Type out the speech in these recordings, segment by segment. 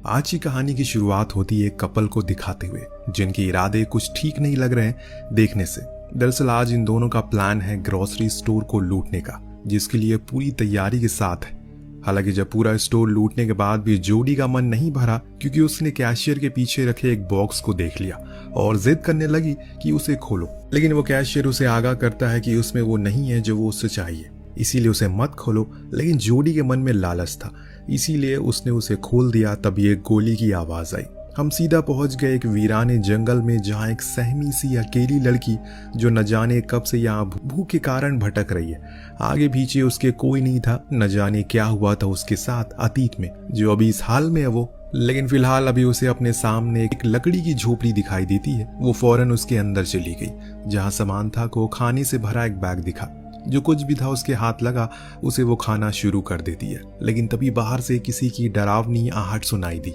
आज की कहानी की शुरुआत होती है एक कपल को दिखाते हुए जिनके इरादे कुछ ठीक नहीं लग रहे हैं देखने से। दरअसल आज इन दोनों का प्लान है ग्रोसरी स्टोर को लूटने का, जिसके लिए पूरी तैयारी के साथ है। हालांकि जब पूरा स्टोर लूटने के बाद भी जोडी का मन नहीं भरा, क्योंकि उसने कैशियर के पीछे रखे एक बॉक्स को देख लिया और जिद करने लगी कि उसे खोलो। लेकिन वो कैशियर उसे आगाह करता है कि उसमें वो नहीं है जो वो उससे चाहिए, इसीलिए उसे मत खोलो। लेकिन जोडी के मन में लालच था, इसीलिए उसने उसे खोल दिया। तभी एक गोली की आवाज आई। हम सीधा पहुंच गए एक वीराने जंगल में, जहां एक सहमी सी अकेली लड़की जो न जाने कब से यहाँ भूख के कारण भटक रही है। आगे पीछे उसके कोई नहीं था, न जाने क्या हुआ था उसके साथ अतीत में जो अभी इस हाल में है वो। लेकिन फिलहाल अभी उसे अपने सामने एक लकड़ी की झोपड़ी दिखाई देती है। वो फौरन उसके अंदर चली गई, जहाँ समांथा को खाने से भरा एक बैग दिखा। जो कुछ भी था उसके हाथ लगा, उसे वो खाना शुरू कर देती है। लेकिन तभी बाहर से किसी की डरावनी आहट सुनाई दी।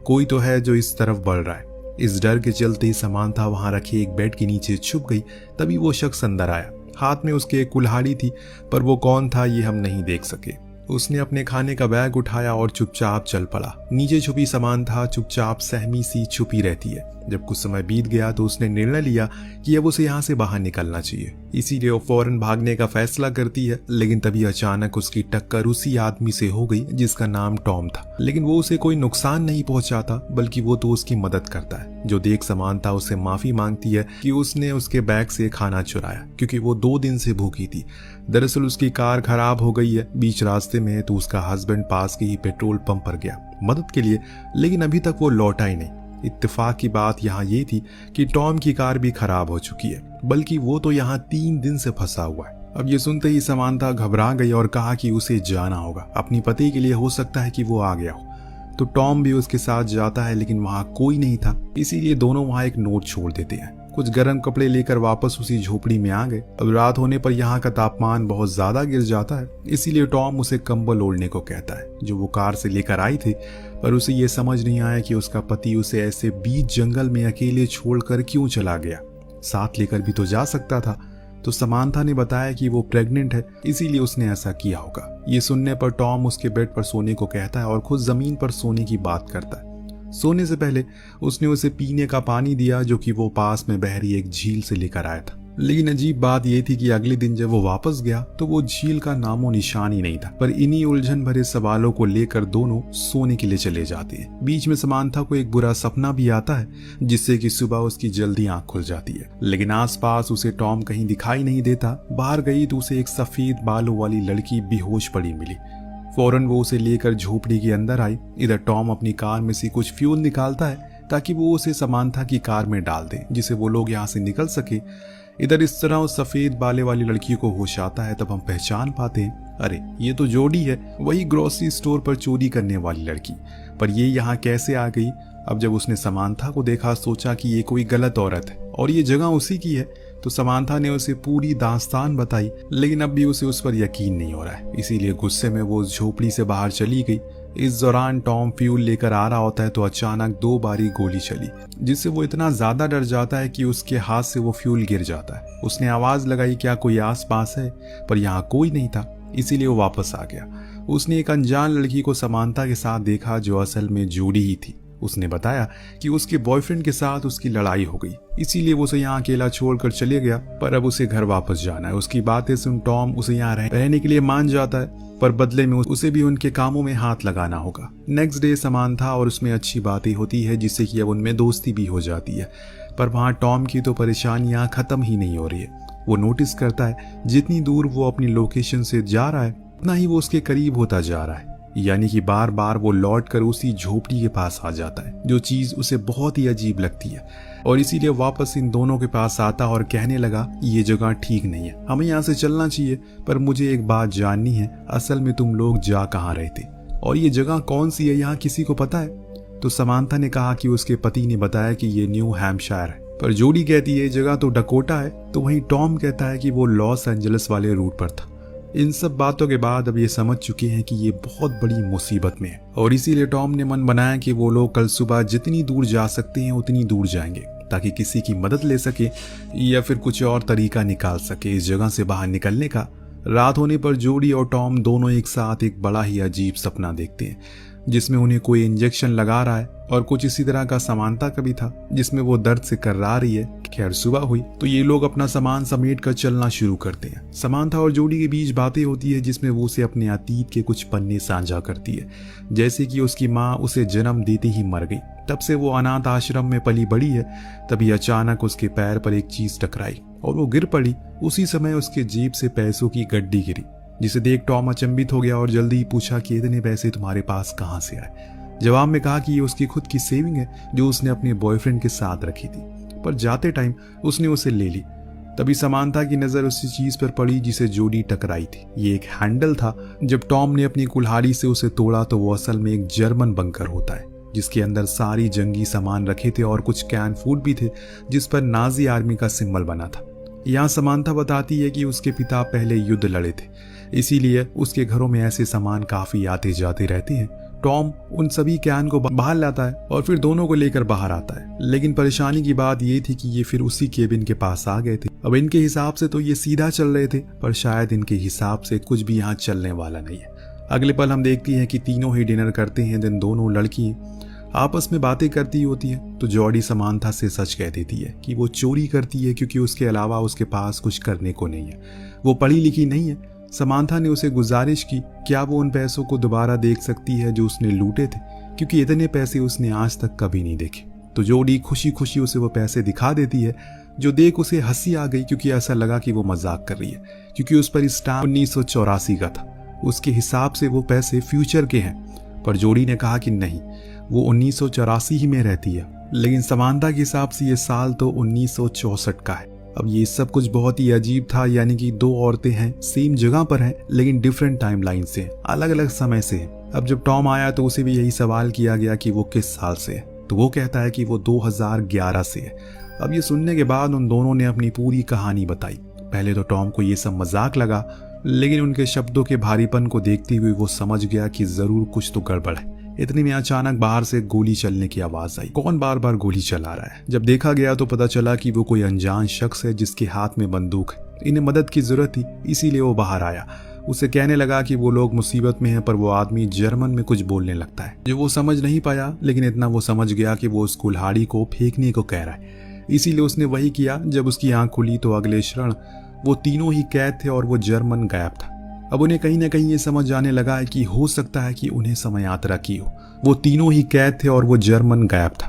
कोई तो है जो इस तरफ बढ़ रहा है। इस डर के चलते ही समांथा वहां रखे एक बेड के नीचे छुप गई। तभी वो शख्स अंदर आया। हाथ में उसके एक कुल्हाड़ी थी, पर वो कौन था ये हम नहीं देख सके। उसने अपने खाने का बैग उठाया और चुपचाप चल पड़ा। नीचे छुपी समांथा चुपचाप सहमी सी छुपी रहती है। जब कुछ समय बीत गया तो उसने निर्णय लिया कि अब उसे यहाँ से बाहर निकलना चाहिए, इसीलिए वो फौरन भागने का फैसला करती है। लेकिन तभी अचानक उसकी टक्कर उसी आदमी से हो गई जिसका नाम टॉम था। लेकिन वो उसे कोई नुकसान नहीं पहुंचाता, बल्कि वो तो उसकी मदद करता है। जो देख समांथा उससे माफी मांगती है कि उसने उसके बैग से खाना चुराया, क्योंकि वो 2 दिन से भूखी थी। दरअसल उसकी कार खराब हो गई है बीच रास्ते में, तो उसका हस्बैंड पास के ही पेट्रोल पंप पर गया मदद के लिए, लेकिन अभी तक वो लौटा ही नहीं। इत्तेफाक की बात यहाँ ये थी कि टॉम की कार भी खराब हो चुकी है, बल्कि वो तो यहाँ 3 दिन से फंसा हुआ है। अब ये सुनते ही समांथा घबरा गई और कहा कि उसे जाना होगा अपनी पति के लिए, हो सकता है कि वो आ गया हो। तो टॉम भी उसके साथ जाता है, लेकिन वहां कोई नहीं था, इसीलिए दोनों वहां एक नोट छोड़ देते हैं। कुछ गर्म कपड़े लेकर वापस उसी झोपड़ी में आ गए। अब रात होने पर यहाँ का तापमान बहुत ज्यादा गिर जाता है, इसीलिए टॉम उसे कंबल ओढ़ने को कहता है, जो वो कार से लेकर आई थी। पर उसे ये समझ नहीं आया कि उसका पति उसे ऐसे बीच जंगल में अकेले छोड़कर क्यों चला गया। साथ लेकर भी तो जा सकता था। तो समांथा ने बताया कि वो प्रेग्नेंट है, इसीलिए उसने ऐसा किया होगा। ये सुनने पर टॉम उसके बेड पर सोने को कहता है और खुद जमीन पर सोने की बात करता है। सोने से पहले उसने उसे पीने का पानी दिया, जो कि वो पास में बह रही एक झील से लेकर आया था। लेकिन अजीब बात यह थी कि अगले दिन जब वो वापस गया तो वो झील का नामो निशान ही नहीं था। पर इन्हीं उलझन भरे सवालों को लेकर दोनों सोने के लिए चले जाते हैं। बीच में समांथा को एक बुरा सपना भी आता है, जिससे कि सुबह उसकी जल्दी आंख खुल जाती है। लेकिन आसपास उसे टॉम कहीं दिखाई नहीं देता। बाहर गई तो उसे एक सफेद बालों वाली लड़की बेहोश पड़ी मिली। फौरन वो उसे लेकर झोपड़ी के अंदर आई। इधर टॉम अपनी कार में से कुछ फ्यूल निकालता है ताकि वो उसे समांथा की कार में डाल दे, जिससे वो लोग यहाँ से निकल सके। इधर इस तरह उस सफेद बाले वाली लड़की को होश आता है। तब हम पहचान पाते हैं, अरे ये तो जोडी है, वही ग्रोसरी स्टोर पर चोरी करने वाली लड़की। पर ये यहाँ कैसे आ गई? अब जब उसने समांथा को देखा, सोचा कि ये कोई गलत औरत है और ये जगह उसी की है। तो समांथा ने उसे पूरी दास्तान बताई, लेकिन अब भी उसे उस पर यकीन नहीं हो रहा है, इसीलिए गुस्से में वो झोपड़ी से बाहर चली गई। इस दौरान टॉम फ्यूल लेकर आ रहा होता है तो अचानक 2 बारी गोली चली, जिससे वो इतना ज्यादा डर जाता है कि उसके हाथ से वो फ्यूल गिर जाता है। उसने आवाज लगाई, क्या कोई आस पास है? पर यहाँ कोई नहीं था, इसीलिए वो वापस आ गया। उसने एक अनजान लड़की को समांथा के साथ देखा, जो असल में जोडी ही थी। उसने बताया कि उसके बॉयफ्रेंड के साथ उसकी लड़ाई हो गई, इसीलिए वो उसे यहाँ अकेला छोड़कर चले गया। पर अब उसे घर वापस जाना है। उसकी बातें सुन टॉम उसे यहाँ रहने के लिए मान जाता है, पर बदले में उसे भी उनके कामों में हाथ लगाना होगा। नेक्स्ट डे समांथा और उसमें अच्छी बातें होती है, जिससे कि अब उनमें दोस्ती भी हो जाती है। पर वहाँ टॉम की तो परेशानियां खत्म ही नहीं हो रही है। वो नोटिस करता है जितनी दूर वो अपनी लोकेशन से जा रहा है, उतना ही वो उसके करीब होता जा रहा है। यानी कि बार बार वो लौट कर उसी झोपड़ी के पास आ जाता है, जो चीज उसे बहुत ही अजीब लगती है। और इसीलिए वापस इन दोनों के पास आता और कहने लगा, ये जगह ठीक नहीं है, हमें यहाँ से चलना चाहिए। पर मुझे एक बात जाननी है, असल में तुम लोग जा कहाँ रहे थे और ये जगह कौन सी है, यहाँ किसी को पता है? तो समांथा ने कहा कि उसके पति ने बताया कि ये न्यू हैम्पशायर है। पर जोडी कहती है जगह तो डकोटा है। तो वहीं टॉम कहता है कि वो लॉस एंजलिस वाले रूट पर था। इन सब बातों के बाद अब ये समझ चुके हैं कि ये बहुत बड़ी मुसीबत में है, और इसीलिए टॉम ने मन बनाया कि वो लोग कल सुबह जितनी दूर जा सकते हैं उतनी दूर जाएंगे, ताकि किसी की मदद ले सके या फिर कुछ और तरीका निकाल सके इस जगह से बाहर निकलने का। रात होने पर जोडी और टॉम दोनों एक साथ एक बड़ा ही अजीब सपना देखते हैं, जिसमें उन्हें कोई इंजेक्शन लगा रहा है, और कुछ इसी तरह का समानता का भी था जिसमें वो दर्द से कर्रा रही है। खैर सुबह हुई तो ये लोग अपना सामान समेट कर चलना शुरू करते हैं। समानता और जोडी के बीच बातें होती है जिसमें वो उसे अपने अतीत के कुछ पन्ने साझा करती है, जैसे कि उसकी माँ उसे जन्म देते ही मर गई, तब से वो अनाथ आश्रम में पली बड़ी है। तभी अचानक उसके पैर पर एक चीज टकराई और वो गिर पड़ी। उसी समय उसके जेब से पैसों की गड्डी गिरी, जिसे देख टॉम अचंभित हो गया और जल्दी ही पूछा कि इतने पैसे तुम्हारे पास कहाँ से आए। जवाब में कहा कि ये उसकी खुद की सेविंग है जो उसने अपने बॉयफ्रेंड के साथ रखी थी, पर जाते टाइम उसने उसे ले ली। तभी समानता की नजर उसी चीज पर पड़ी जिसे जोडी टकराई थी। ये एक हैंडल था। जब टॉम ने अपनी कुल्हाड़ी से उसे तोड़ा तो वो असल में एक जर्मन बंकर होता है, जिसके अंदर सारी जंगी सामान रखे थे और कुछ कैन फूड भी थे जिस पर नाजी आर्मी का सिंबल बना था। यहाँ समानता बताती है कि उसके पिता पहले युद्ध लड़े थे, इसीलिए उसके घरों में ऐसे सामान काफी आते जाते रहते हैं। टॉम उन सभी कैन को बाहर लाता है और फिर दोनों को लेकर बाहर आता है, लेकिन परेशानी की बात ये थी कि ये फिर उसी केबिन के पास आ गए थे। अब इनके हिसाब से तो ये सीधा चल रहे थे, पर शायद इनके हिसाब से कुछ भी यहाँ चलने वाला नहीं है। अगले पल हम देखती हैं कि तीनों ही डिनर करते हैं। दिन दोनों लड़की आपस में बातें करती होती है तो जॉडी समानता से सच कह देती है कि वो चोरी करती है क्योंकि उसके अलावा उसके पास कुछ करने को नहीं है, वो पढ़ी लिखी नहीं है। समानता ने उसे गुजारिश की क्या वो उन पैसों को दोबारा देख सकती है जो उसने लूटे थे, क्योंकि इतने पैसे उसने आज तक कभी नहीं देखे। तो जॉडी खुशी खुशी उसे वो पैसे दिखा देती है, जो देख उसे हंसी आ गई क्योंकि ऐसा लगा कि वो मजाक कर रही है, क्योंकि उस पर स्टाम्प 1984 का था। उसके हिसाब से वो पैसे फ्यूचर के हैं, पर जॉडी ने कहा कि नहीं, वो 1984 ही में रहती है, लेकिन समानता के हिसाब से ये साल तो 1964 का है। अब ये सब कुछ बहुत ही अजीब था, यानी कि दो औरतें हैं, सेम जगह पर हैं, लेकिन डिफरेंट टाइमलाइन से, अलग अलग समय से। अब जब टॉम आया तो उसे भी यही सवाल किया गया कि वो किस साल से है, तो वो कहता है कि वो 2011 से है। अब ये सुनने के बाद उन दोनों ने अपनी पूरी कहानी बताई। पहले तो टॉम को ये सब मजाक लगा, लेकिन उनके शब्दों के भारीपन को देखते हुए वो समझ गया कि जरूर कुछ तो गड़बड़ है। इतने में अचानक बाहर से गोली चलने की आवाज आई। कौन बार बार गोली चला रहा है? जब देखा गया तो पता चला कि वो कोई अनजान शख्स है जिसके हाथ में बंदूक है। इन्हें मदद की जरूरत थी, इसीलिए वो बाहर आया। उसे कहने लगा कि वो लोग मुसीबत में हैं, पर वो आदमी जर्मन में कुछ बोलने लगता है जो वो समझ नहीं पाया, लेकिन इतना वो समझ गया कि वो उस कुल्हाड़ी को फेंकने को कह रहा है। इसीलिए उसने वही किया। जब उसकी आंख खुली तो अगले क्षण वो तीनों ही कैद थे और वो जर्मन गायब था। अब उन्हें कहीं ना कहीं ये समझ आने लगा है कि हो सकता है कि उन्हें समय यात्रा की हो। वो तीनों ही कैद थे और वो जर्मन गायब था।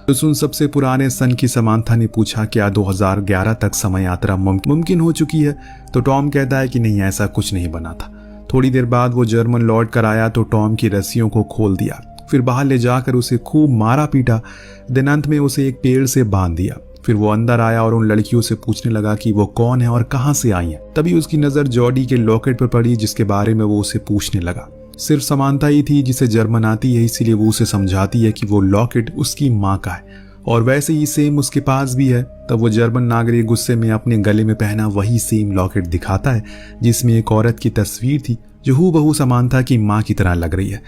तो सुन सबसे पुराने सन की समानता ने पूछा क्या 2011 तक समय यात्रा मुमकिन हो चुकी है? तो टॉम कहता है कि नहीं, ऐसा कुछ नहीं बना था। थोड़ी देर बाद वो जर्मन लौट कर आया तो टॉम की रस्सियों को खोल दिया, फिर बाहर ले जाकर उसे खूब मारा पीटा। दिन अंत में उसे एक पेड़ से बांध दिया। फिर वो अंदर आया और उन लड़कियों से पूछने लगा कि वो कौन है और कहां से आई हैं। तभी उसकी नजर जॉडी के लॉकेट पर पड़ी, जिसके बारे में वो उसे पूछने लगा। सिर्फ समानता ही थी जिसे जर्मन आती है, इसीलिए वो उसे समझाती है कि वो लॉकेट उसकी माँ का है और वैसे ही सेम उसके पास भी है। तब वो जर्मन नागरिक गुस्से में अपने गले में पहना वही सेम लॉकेट दिखाता है जिसमें एक औरत की तस्वीर थी जो हूबहू समानता की माँ की तरह लग रही है।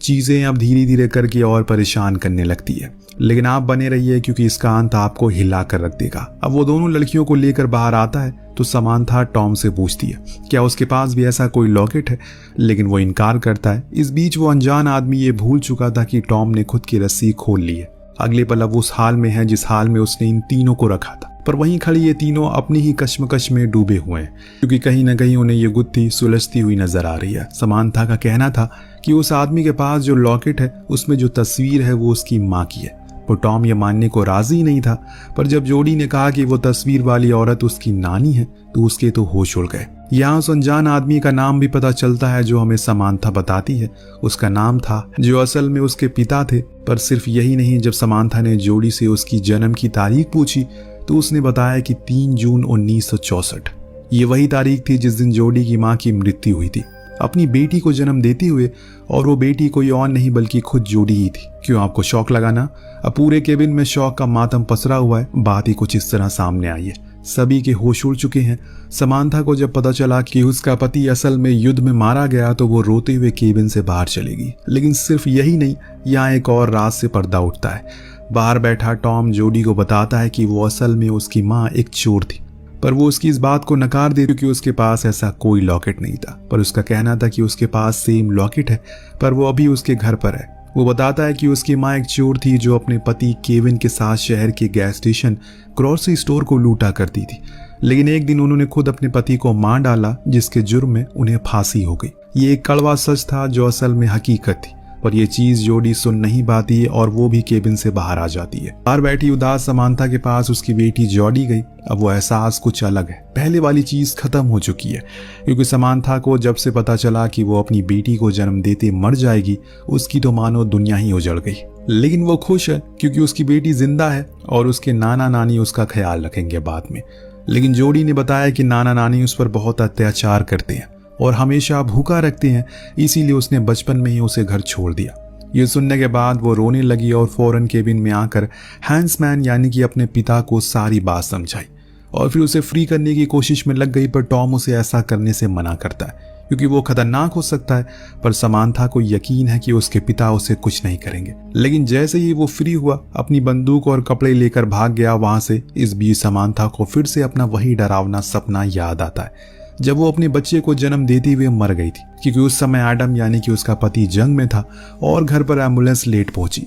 चीजें अब धीरे धीरे करके और परेशान करने लगती है, लेकिन आप बने रहिए क्योंकि इसका अंत आपको हिला कर रख देगा। अब वो दोनों लड़कियों को लेकर बाहर आता है तो समानता टॉम से पूछती है क्या उसके पास भी ऐसा कोई लॉकेट है, लेकिन वो इनकार करता है। इस बीच वो अनजान आदमी ये भूल चुका था कि टॉम ने खुद की रस्सी खोल ली है। अगले पल अब उस हाल में है जिस हाल में उसने इन तीनों को रखा था, पर वहीं खड़ी ये तीनों अपनी ही कश्मकश में डूबे हुए हैं, क्योंकि कहीं ना कहीं उन्हें ये गुत्थी सुलझती हुई नजर आ रही है। समानता का कहना था कि उस आदमी के पास जो लॉकेट है उसमें जो तस्वीर है वो उसकी माँ की है। पर टॉम ये मानने को राजी नहीं था, पर जब जॉडी ने कहा कि वो तस्वीर वाली औरत उसकी नानी है तो उसके तो होश उड़ गए। यहाँ उस अनजान आदमी का नाम भी पता चलता है जो हमें समानता बताती है। उसका नाम था जो असल में उसके पिता थे। पर सिर्फ यही नहीं, जब समानता ने जॉडी से उसकी जन्म की तारीख पूछी तो उसने बताया कि 3 जून 1964। ये वही तारीख थी जिस दिन जॉडी की माँ की मृत्यु हुई थी, अपनी बेटी को जन्म देते हुए, और वो बेटी कोई और नहीं बल्कि खुद जॉडी ही थी। क्यों आपको शौक लगाना? अब पूरे केबिन में शौक का मातम पसरा हुआ है। बात ही कुछ इस तरह सामने आई है, सभी के होश उड़ चुके हैं। समानता को जब पता चला कि उसका पति असल में युद्ध में मारा गया तो वो रोते हुए केबिन से बाहर चलेगी। लेकिन सिर्फ यही नहीं, यहाँ एक और राज से पर्दा उठता है। बाहर बैठा टॉम जॉडी को बताता है कि वो असल में उसकी माँ एक चोर थी, पर वो उसकी इस बात को नकार दे क्योंकि उसके पास ऐसा कोई लॉकेट नहीं था। पर उसका कहना था कि उसके पास सेम लॉकेट है, पर वो अभी उसके घर पर है। वो बताता है कि उसकी माँ एक चोर थी जो अपने पति केविन के साथ शहर के गैस स्टेशन ग्रोसरी स्टोर को लूटा करती थी, लेकिन एक दिन उन्होंने खुद अपने पति को मार डाला, जिसके जुर्म में उन्हें फांसी हो गई। ये एक कड़वा सच था जो असल में हकीकत थी, पर यह चीज जोडी सुन नहीं पाती और वो भी केबिन से बाहर आ जाती है। बाहर बैठी उदास समांथा के पास उसकी बेटी जॉडी गई। अब वो एहसास कुछ अलग है, पहले वाली चीज खत्म हो चुकी है, क्योंकि समांथा को जब से पता चला कि वो अपनी बेटी को जन्म देते मर जाएगी, उसकी तो मानो दुनिया ही उजड़ गई। लेकिन वो खुश है क्योंकि उसकी बेटी जिंदा है और उसके नाना नानी उसका ख्याल रखेंगे बाद में। लेकिन जोडी ने बताया कि नाना नानी उस पर बहुत अत्याचार करते हैं और हमेशा भूखा रखते हैं, इसीलिए उसने बचपन में ही उसे घर छोड़ दिया। ये सुनने के बाद वो रोने लगी और फौरन केबिन में आकर हैंसमैन यानी कि अपने पिता को सारी बात समझाई और फिर उसे फ्री करने की कोशिश में लग गई। पर टॉम उसे ऐसा करने से मना करता है क्योंकि वो खतरनाक हो सकता है, पर समांथा को यकीन है कि उसके पिता उसे कुछ नहीं करेंगे। लेकिन जैसे ही वो फ्री हुआ, अपनी बंदूक और कपड़े लेकर भाग गया वहां से। इस बीच समांथा को फिर से अपना वही डरावना सपना याद आता है जब वो अपने बच्चे को जन्म देते हुए मर गई थी, क्योंकि उस समय एडम यानी कि उसका पति जंग में था और घर पर एम्बुलेंस लेट पहुंची।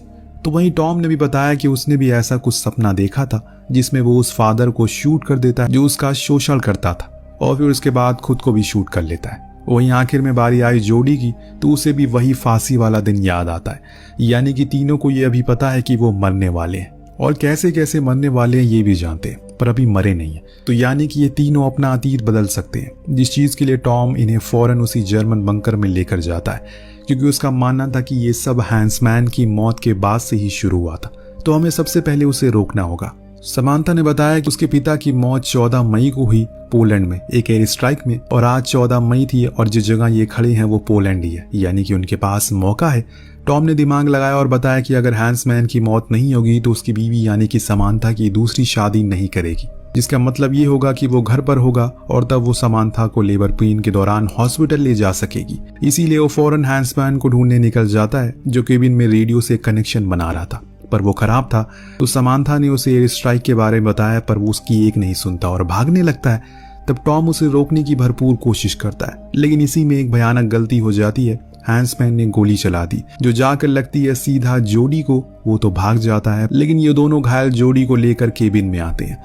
तो वहीं टॉम ने भी बताया कि उसने भी ऐसा कुछ सपना देखा था जिसमें वो उस फादर को शूट कर देता है जो उसका शोषण करता था और फिर उसके बाद खुद को भी शूट कर लेता है। वहीं आखिर में बारी आई जोडी की, तो उसे भी वही फांसी वाला दिन याद आता है। यानी कि तीनों को ये अभी पता है कि वो मरने वाले हैं और कैसे कैसे मरने वाले हैं ये भी जानते हैं, पर अभी मरे नहीं है। तो यानी कि ये तीनों अपना अतीत बदल सकते हैं, जिस चीज के लिए टॉम इन्हें फौरन उसी जर्मन बंकर में लेकर जाता है, क्योंकि उसका मानना था कि ये सब हैंसमैन की मौत के बाद से ही शुरू हुआ था। तो हमें सबसे पहले उसे रोकना होगा। समांथा ने बताया कि उसके पिता की मौत 14 मई को हुई पोलैंड में एक एयर स्ट्राइक में, और आज 14 मई थी और जिस जगह ये खड़े हैं वो पोलैंड ही है, यानी कि उनके पास मौका है। टॉम ने दिमाग लगाया और बताया कि अगर हैंसमैन की मौत नहीं होगी तो उसकी बीवी यानी कि समांथा की दूसरी शादी नहीं करेगी, जिसका मतलब ये होगा कि वो घर पर होगा और तब वो समांथा को लेबर पेन के दौरान हॉस्पिटल ले जा सकेगी। इसीलिए वो फौरन हैंसमैन को ढूंढने निकल जाता है जो केबिन में रेडियो से कनेक्शन बना रहा था, पर वो खराब था। तो समांथा ने उसे एयर स्ट्राइक के बारे में बताया, पर वो उसकी एक नहीं सुनता और भागने लगता है। तब टॉम उसे रोकने की भरपूर कोशिश करता है, लेकिन इसी में एक भयानक गलती हो जाती है। हैंसमैन ने गोली चला दी जो जाकर लगती है सीधा जोडी को। वो तो भाग जाता है, लेकिन ये दोनों घायल जोडी को लेकर केबिन में आते हैं।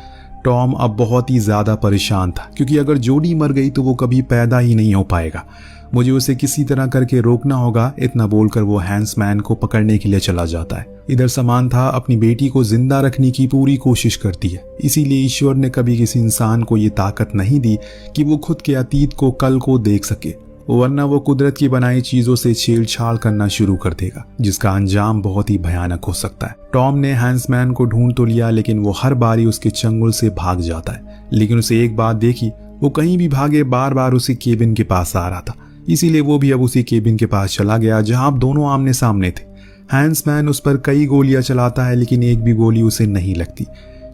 टॉम अब बहुत ही ज्यादा परेशान था, क्योंकि अगर जोडी मर गई तो वो कभी पैदा ही नहीं हो पाएगा। मुझे उसे किसी तरह करके रोकना होगा, इतना बोलकर वो हैंसमैन को पकड़ने के लिए चला जाता है। इधर समांथा अपनी बेटी को जिंदा रखने की पूरी कोशिश करती है, इसीलिए ईश्वर ने कभी किसी इंसान को ये ताकत नहीं दी कि वो खुद के अतीत को कल को देख सके, वरना वो कुदरत की बनाई चीजों से छेड़छाड़ करना शुरू कर देगा, जिसका अंजाम बहुत ही भयानक हो सकता है। टॉम ने हैंसमैन को ढूंढ तो लिया, लेकिन वो हर बारी उसके चंगुल से भाग जाता है। लेकिन उसे एक बात देखी, वो कहीं भी भागे बार बार उसी केबिन के पास आ रहा था, इसीलिए वो भी अब उसी केबिन के पास चला गया जहां अब दोनों आमने सामने थे। हैंसमैन उस पर कई गोलियां चलाता है, लेकिन एक भी गोली उसे नहीं लगती,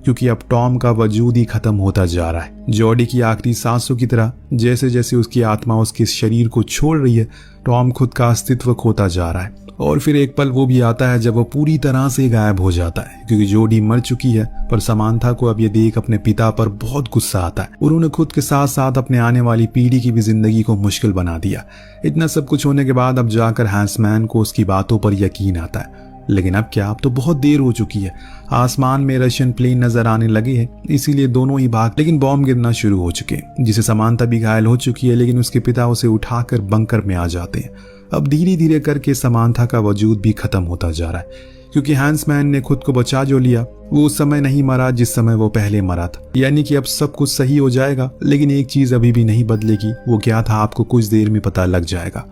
क्योंकि अब टॉम का वजूद ही खत्म होता जा रहा है। जॉडी की आखिरी सांसों की तरह जैसे जैसे उसकी आत्मा उसके शरीर को छोड़ रही है, टॉम खुद का अस्तित्व खोता जा रहा है। और फिर एक पल वो भी आता है जब वो पूरी तरह से गायब हो जाता है, क्योंकि जोडी मर चुकी है। पर समांथा को अब ये देख अपने पिता पर बहुत गुस्सा आता है। उन्होंने खुद के साथ साथ अपने आने वाली पीढ़ी की भी जिंदगी को मुश्किल बना दिया। इतना सब कुछ होने के बाद अब जाकर हैंसमैन को उसकी बातों पर यकीन आता है। लेकिन अब क्या, अब तो बहुत देर हो चुकी है। आसमान में रशियन प्लेन नजर आने लगे हैं, इसीलिए दोनों ही भाग, लेकिन बॉम्ब गिरना शुरू हो चुके हैं, जिसे समांथा भी घायल हो चुकी है। लेकिन उसके पिता उसे उठाकर बंकर में आ जाते हैं। अब धीरे धीरे करके समांथा का वजूद भी खत्म होता जा रहा है, क्योंकि हैंसमैन ने खुद को बचा जो लिया, वो उस समय नहीं मरा जिस समय वो पहले मरा था। यानी कि अब सब कुछ सही हो जाएगा, लेकिन एक चीज अभी भी नहीं बदलेगी। वो क्या था आपको कुछ देर में पता लग जाएगा।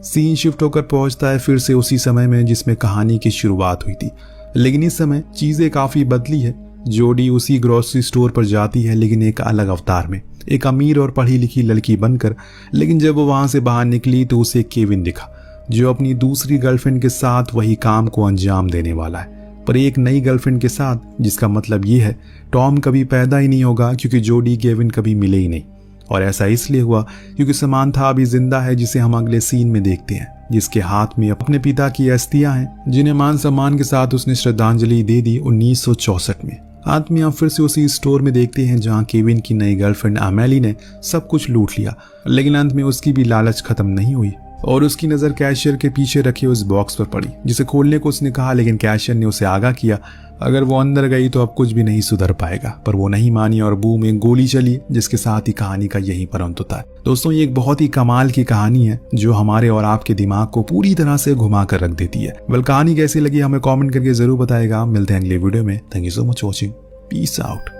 सीन शिफ्ट होकर पहुंचता है फिर से उसी समय में जिसमें कहानी की शुरुआत हुई थी, लेकिन इस समय चीजें काफी बदली है। जोडी उसी ग्रोसरी स्टोर पर जाती है, लेकिन एक अलग अवतार में, एक अमीर और पढ़ी लिखी लड़की बनकर। लेकिन जब वो वहां से बाहर निकली तो उसे केविन दिखा, जो अपनी दूसरी गर्लफ्रेंड के साथ वही काम को अंजाम देने वाला है, पर एक नई गर्लफ्रेंड के साथ, जिसका मतलब ये है टॉम कभी पैदा ही नहीं होगा, क्योंकि जोडी केविन कभी मिले ही नहीं। और ऐसा इसलिए हुआ क्योंकि समांथा अभी जिंदा है, जिसे हम अगले सीन में देखते हैं, जिसके हाथ में अपने पिता की अस्थियां हैं, जिन्हें मान सम्मान के साथ उसने श्रद्धांजलि दे दी 1964 में। अंत में आप फिर से उसी स्टोर में देखते हैं जहां केविन की नई गर्लफ्रेंड अमेली ने सब कुछ लूट लिया, लेकिन अंत में उसकी भी लालच खत्म नहीं हुई और उसकी नज़र कैशियर के पीछे रखे उस बॉक्स पर पड़ी, जिसे खोलने को उसने कहा, लेकिन कैशियर ने उसे आगाह किया अगर वो अंदर गई तो अब कुछ भी नहीं सुधर पाएगा। पर वो नहीं मानी और बूम एक गोली चली, जिसके साथ ही कहानी का यही पर अंत होता है। दोस्तों, ये एक बहुत ही कमाल की कहानी है जो हमारे और आपके दिमाग को पूरी तरह से घुमा कर रख देती है। कहानी कैसी लगी हमें कमेंट करके जरूर बताएगा। मिलते हैं अगले वीडियो में। Thank you so much watching. Peace out.